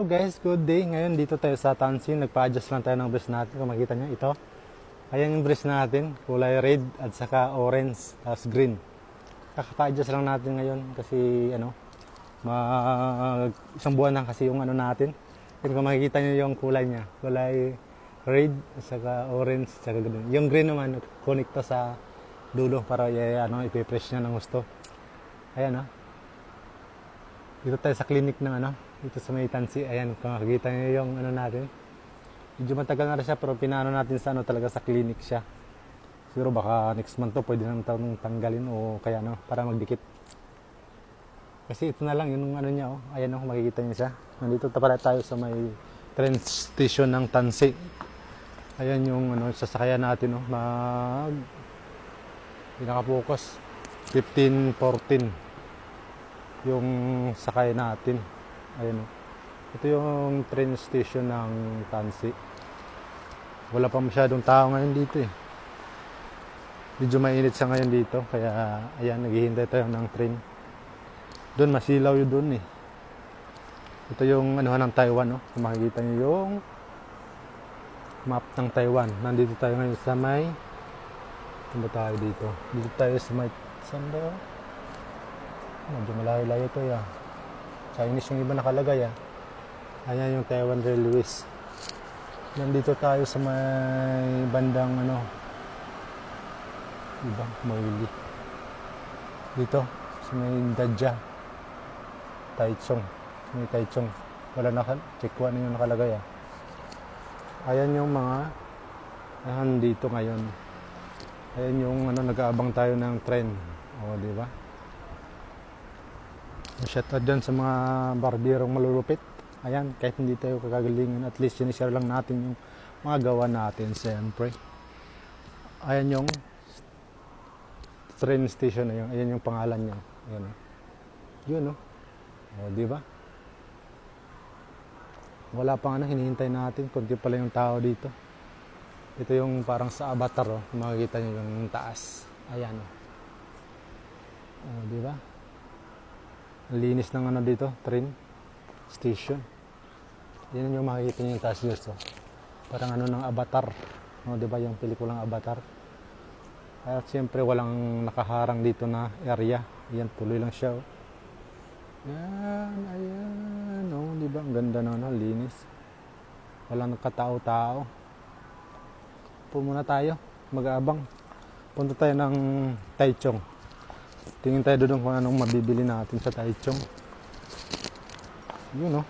Hello guys, good day. Ngayon dito tayo sa Tansin. Nagpa-adjust lang tayo ng brace natin. Kung makikita nyo, ito. Ayan yung brace natin. Kulay red at saka orange, tapos green. Kakapa-adjust lang natin ngayon kasi isang buwan lang kasi yung natin. Kung makikita nyo yung kulay niya. Kulay red at saka orange at saka green. Yung green naman, connect to sa dulo para ipipress niya ng gusto. Ayan Dito tayo sa clinic ng dito sa may Tansi. Ayan, kung makikita niyo yung natin. Medyo matagal na rin siya pero pinaano natin sa talaga sa clinic siya. Siguro baka next month to pwede nang tanggalin o kaya para magdikit. Kasi ito na lang yung niya Ayan makikita niyo siya. Nandito pala tayo sa may train station ng Tansi. Ayan yung sasakyan natin pinaka-focus 15-14 yung sakay natin. Ayan ito yung train station ng Tansi. Wala pa masyadong tao ngayon dito Medyo mainit siya ngayon dito kaya ayan naghihintay tayo ng train. Doon masilaw yun doon Ito yung ng Taiwan Kung makikita niyo yung map ng Taiwan. Nandito tayo ngayon sa may Saan ba tayo dito? Dito tayo sa may Sanda. Medyo malayo-layo ito Chinese yung iba nakalagay Ayan yung Taiwan Railways. Nandito tayo sa may bandang Moili. Dito sa may Dadja Taichung. May Taichung. Wala check 1 yung nakalagay Ayan yung mga dito ngayon. Ayan yung nag-aabang tayo ng tren. Di ba? Shout out dyan sa mga barberong malulupit. Ayan, kahit hindi tayo kagagalingan, at least sinishare lang natin yung mga gawa natin, siyempre. Ayan yung train station na yun. Ayan yung pangalan niya. Ayan Yun di ba? Wala pang hinihintay natin. Kunti pala yung tao dito. Ito yung parang sa avatar makikita niyo yung taas. Ayan di ba? Linis ng dito, train station. Yan yung makikita niyo yung taas dito. Parang ng avatar. Di ba yung pelikulang Avatar? At siyempre walang nakaharang dito na area. Yan, tuloy lang siya. Yan, ayan. Di ba? Ang ganda linis. Walang nakatao-tao. Muna tayo, mag-aabang. Punta tayo ng Taichung. Tingin tayo doon kung anong mabibili natin sa Taichung. Yun